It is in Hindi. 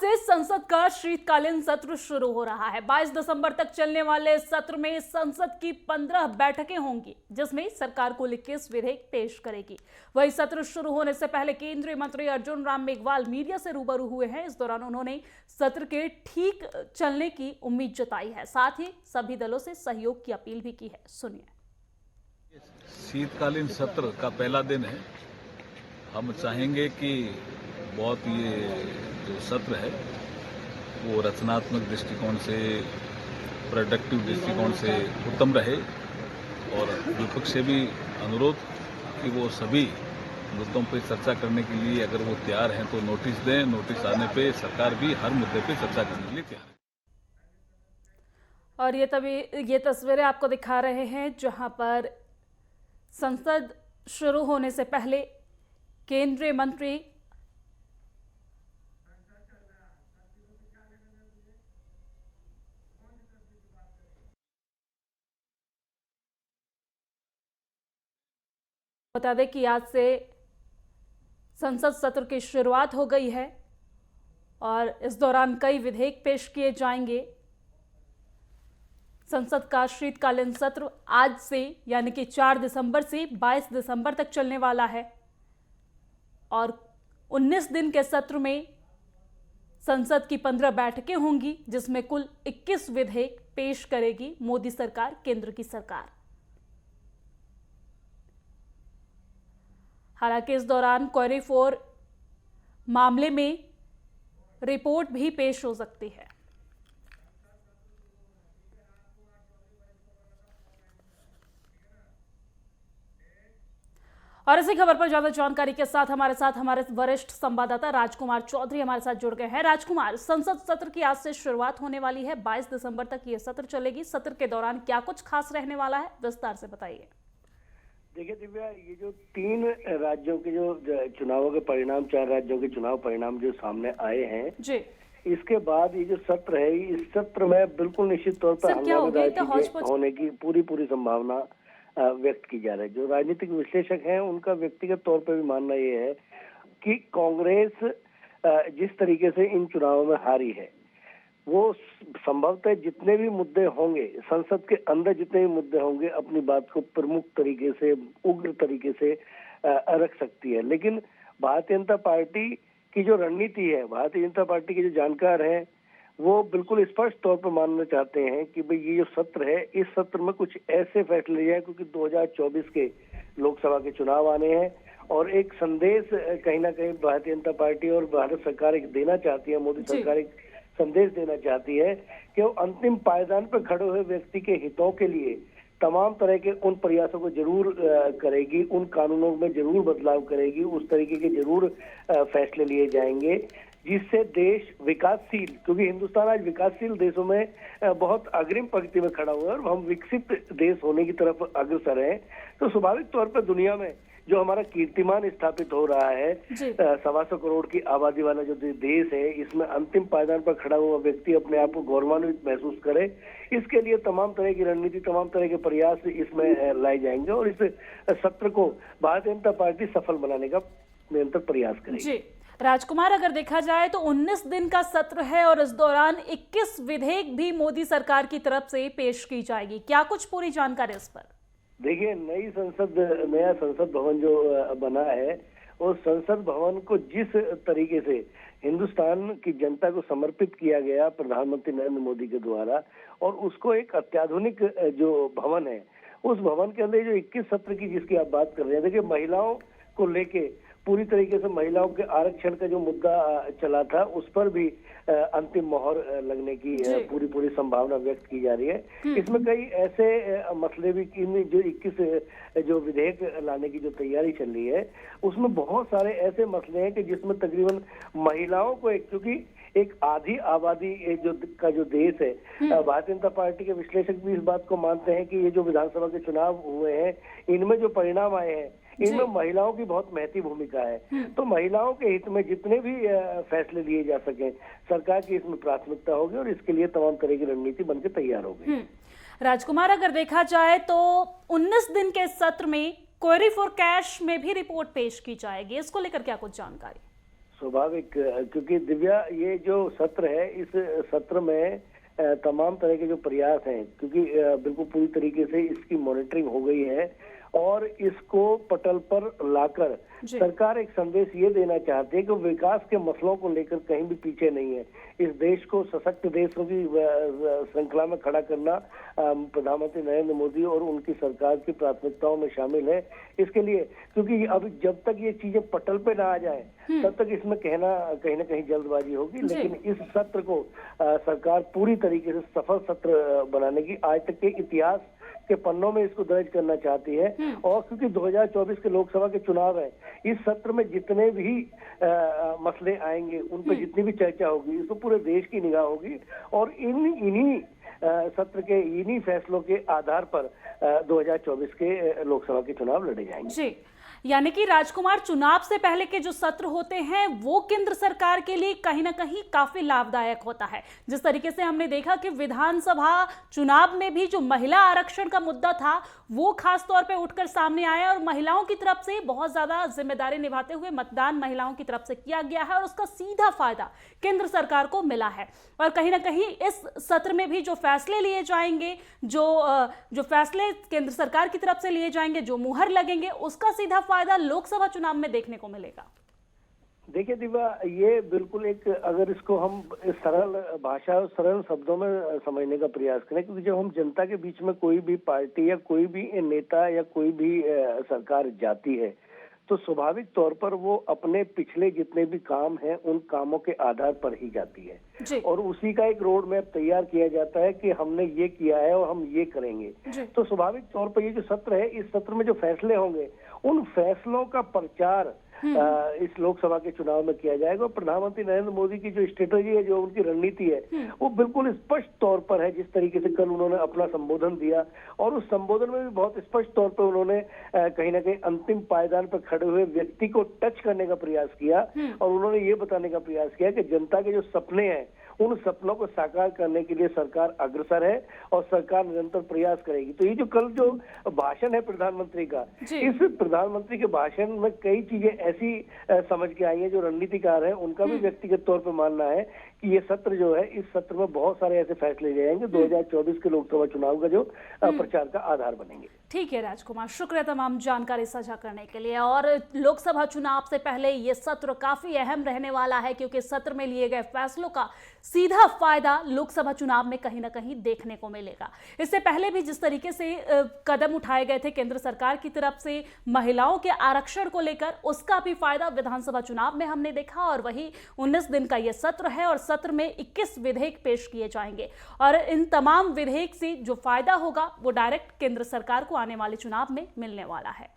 से संसद का शीतकालीन सत्र शुरू हो रहा है। 22 दिसंबर तक चलने वाले सत्र में संसद की 15 बैठकें होंगी, जिसमें सरकार कुल 21 विधेयक पेश करेगी। वही सत्र शुरू होने से पहले केंद्रीय मंत्री अर्जुन राम मेघवाल मीडिया से रूबरू हुए हैं। इस दौरान उन्होंने सत्र के ठीक चलने की उम्मीद जताई है, साथ ही सभी दलों से सहयोग की अपील भी की है। सुनिए। शीतकालीन सत्र का पहला दिन है। हम चाहेंगे कि बहुत ये जो सत्र है वो रचनात्मक दृष्टिकोण से, प्रोडक्टिव दृष्टिकोण से उत्तम रहे और विपक्ष से भी अनुरोध कि वो सभी मुद्दों पर चर्चा करने के लिए अगर वो तैयार हैं तो नोटिस दें। नोटिस आने पे सरकार भी हर मुद्दे पे चर्चा करने के लिए तैयार है। और ये तस्वीरें आपको दिखा रहे हैं जहां पर संसद शुरू होने से पहले केंद्रीय मंत्री बता दें कि आज से संसद सत्र की शुरुआत हो गई है और इस दौरान कई विधेयक पेश किए जाएंगे। संसद का शीतकालीन सत्र आज से यानी कि 4 दिसंबर से 22 दिसंबर तक चलने वाला है और 19 दिन के सत्र में संसद की 15 बैठकें होंगी, जिसमें कुल 21 विधेयक पेश करेगी मोदी सरकार, केंद्र की सरकार। हालांकि इस दौरान क्वेरी 4 मामले में रिपोर्ट भी पेश हो सकती है। और इसी खबर पर ज्यादा जानकारी के साथ हमारे वरिष्ठ संवाददाता राजकुमार चौधरी हमारे साथ जुड़ गए हैं। राजकुमार, संसद सत्र की आज से शुरुआत होने वाली है, 22 दिसंबर तक ये सत्र चलेगी। सत्र के दौरान क्या कुछ खास रहने वाला है, विस्तार से बताइए। देखिए दिव्या, ये जो 3 राज्यों के जो चुनावों के परिणाम, 4 राज्यों के चुनाव परिणाम जो सामने आए हैं जी, इसके बाद ये जो सत्र है, इस सत्र में बिल्कुल निश्चित तौर पर हंगामेदार होने की पूरी संभावना व्यक्त की जा रही है। जो राजनीतिक विश्लेषक हैं उनका व्यक्तिगत तौर पर भी मानना ये है कि कांग्रेस जिस तरीके से इन चुनावों में हारी है, वो संभवतः जितने भी मुद्दे होंगे, संसद के अंदर जितने भी मुद्दे होंगे, अपनी बात को प्रमुख तरीके से, उग्र तरीके से रख सकती है। लेकिन भारतीय जनता पार्टी की जो रणनीति है, भारतीय जनता पार्टी के जो जानकार हैं, वो बिल्कुल स्पष्ट तौर पर मानना चाहते हैं कि भाई ये जो सत्र है, इस सत्र में कुछ ऐसे फैसले लिए जाए, क्योंकि 2024 के लोकसभा के चुनाव आने हैं और एक संदेश कहीं ना कहीं भारतीय जनता पार्टी और भारत सरकार एक देना चाहती है, मोदी सरकार एक संदेश देना चाहती है कि वो अंतिम पायदान पर खड़े हुए व्यक्ति के हितों के लिए तमाम तरह के उन प्रयासों को जरूर करेगी, उन कानूनों में जरूर बदलाव करेगी, उस तरीके के जरूर फैसले लिए जाएंगे जिससे देश विकासशील, क्योंकि हिंदुस्तान आज विकासशील देशों में बहुत अग्रिम पंक्ति में खड़ा हुआ है और हम विकसित देश होने की तरफ अग्रसर हैं। तो स्वाभाविक तौर पर दुनिया में जो हमारा कीर्तिमान स्थापित हो रहा है, 125 करोड़ की आबादी वाला जो देश है, इसमें अंतिम पायदान पर खड़ा हुआ व्यक्ति अपने आप को गौरवान्वित महसूस करे, इसके लिए तमाम तरह की रणनीति, तमाम तरह के प्रयास इसमें लाए जाएंगे और इस सत्र को भारतीय जनता पार्टी सफल बनाने का निरंतर प्रयास करेगी। राजकुमार, अगर देखा जाए तो 19 दिन का सत्र है और इस दौरान 21 विधेयक भी मोदी सरकार की तरफ से पेश की जाएगी। क्या कुछ पूरी जानकारी इस पर? देखिए, नया संसद भवन जो बना है, उस संसद भवन को जिस तरीके से हिंदुस्तान की जनता को समर्पित किया गया प्रधानमंत्री नरेंद्र मोदी के द्वारा, और उसको एक अत्याधुनिक जो भवन है, उस भवन के अंदर जो 21 सत्र की जिसकी आप बात कर रहे हैं, देखिए महिलाओं को लेके पूरी तरीके से महिलाओं के आरक्षण का जो मुद्दा चला था, उस पर भी अंतिम मोहर लगने की पूरी संभावना व्यक्त की जा रही है। इसमें कई ऐसे मसले भी जो 21 जो विधेयक लाने की जो तैयारी चल रही है, उसमें बहुत सारे ऐसे मसले हैं कि जिसमें तकरीबन महिलाओं को, क्योंकि एक आधी आबादी जो देश है, भारतीय जनता पार्टी के विश्लेषक भी इस बात को मानते हैं कि ये जो विधानसभा के चुनाव हुए हैं, इनमें जो परिणाम आए हैं, इनमें महिलाओं की बहुत महती भूमिका है। तो महिलाओं के हित में जितने भी फैसले लिए जा सके, सरकार की इसमें प्राथमिकता होगी और इसके लिए तमाम तरह की रणनीति बनकर तैयार होगी। राजकुमार, अगर देखा जाए तो 19 दिन के सत्र में क्वेरी फॉर कैश में भी रिपोर्ट पेश की जाएगी, इसको लेकर क्या कुछ जानकारी? स्वाभाविक, क्योंकि दिव्या ये जो सत्र है, इस सत्र में तमाम तरह के जो प्रयास हैं, क्योंकि बिल्कुल पूरी तरीके से इसकी मॉनिटरिंग हो गई है और इसको पटल पर लाकर सरकार एक संदेश ये देना चाहती है कि विकास के मसलों को लेकर कहीं भी पीछे नहीं है। इस देश को सशक्त देशों की श्रृंखला में खड़ा करना प्रधानमंत्री नरेंद्र मोदी और उनकी सरकार की प्राथमिकताओं में शामिल है। इसके लिए, क्योंकि अब जब तक ये चीजें पटल पे ना आ जाए तब तक इसमें कहना कहीं ना कहीं जल्दबाजी होगी, लेकिन इस सत्र को सरकार पूरी तरीके से सफल सत्र बनाने की आज तक के इतिहास के पन्नों में इसको दर्ज करना चाहती है। और क्योंकि 2024 के लोकसभा के चुनाव है, इस सत्र में जितने भी मसले आएंगे, उन पर जितनी भी चर्चा होगी, इसको पूरे देश की निगाह होगी और इन्हीं सत्र के इन्हीं फैसलों के आधार पर 2024 के लोकसभा के चुनाव लड़े जाएंगे। जी, यानी कि राजकुमार, चुनाव से पहले के जो सत्र होते हैं वो केंद्र सरकार के लिए कहीं ना कहीं काफी लाभदायक होता है। जिस तरीके से हमने देखा कि विधानसभा चुनाव में भी जो महिला आरक्षण का मुद्दा था वो खास तौर पे उठकर सामने आया और महिलाओं की तरफ से बहुत ज्यादा जिम्मेदारी निभाते हुए मतदान महिलाओं की तरफ से किया गया है और उसका सीधा फायदा केंद्र सरकार को मिला है। और कहीं ना कहीं इस सत्र में भी जो फैसले लिए जाएंगे, जो फैसले केंद्र सरकार की तरफ से लिए जाएंगे, जो मुहर लगेंगे, उसका सीधा फायदा लोकसभा चुनाव में देखने को मिलेगा। देखिए दिव्या, ये बिल्कुल एक, अगर इसको हम सरल भाषा और सरल शब्दों में समझने का प्रयास करें, क्योंकि जब हम जनता के बीच में कोई भी पार्टी या कोई भी नेता या कोई भी सरकार जाती है तो स्वाभाविक तौर पर वो अपने पिछले जितने भी काम हैं उन कामों के आधार पर ही जाती है और उसी का एक रोड मैप तैयार किया जाता है कि हमने ये किया है और हम ये करेंगे। तो स्वाभाविक तौर पर ये जो सत्र है, इस सत्र में जो फैसले होंगे उन फैसलों का प्रचार इस लोकसभा के चुनाव में किया जाएगा। प्रधानमंत्री नरेंद्र मोदी की जो स्ट्रेटेजी है, जो उनकी रणनीति है, वो बिल्कुल स्पष्ट तौर पर है। जिस तरीके से कल उन्होंने अपना संबोधन दिया और उस संबोधन में भी बहुत स्पष्ट तौर पर उन्होंने कहीं ना कहीं अंतिम पायदान पर खड़े हुए व्यक्ति को टच करने का प्रयास किया और उन्होंने ये बताने का प्रयास किया कि जनता के जो सपने हैं उन सपनों को साकार करने के लिए सरकार अग्रसर है और सरकार निरंतर प्रयास करेगी। तो ये जो कल जो भाषण है प्रधानमंत्री का, इस प्रधानमंत्री के भाषण में कई चीजें ऐसी समझ के आई है जो रणनीतिकार हैं उनका भी व्यक्तिगत तौर पर मानना है कि ये सत्र जो है, इस सत्र में बहुत सारे ऐसे फैसले लिए जाएंगे 2024 के लोकसभा चुनाव का जो प्रचार का आधार बनेंगे। ठीक है राजकुमार, शुक्रिया तमाम जानकारी साझा करने के लिए। और लोकसभा चुनाव से पहले ये सत्र काफी अहम रहने वाला है क्योंकि सत्र में लिए गए फैसलों का सीधा फायदा लोकसभा चुनाव में कहीं ना कहीं देखने को मिलेगा। इससे पहले भी जिस तरीके से कदम उठाए गए थे केंद्र सरकार की तरफ से महिलाओं के आरक्षण को लेकर, उसका भी फायदा विधानसभा चुनाव में हमने देखा। और वही 19 दिन का यह सत्र है और सत्र में 21 विधेयक पेश किए जाएंगे और इन तमाम विधेयक से जो फायदा होगा वो डायरेक्ट केंद्र सरकार को आने वाले चुनाव में मिलने वाला है।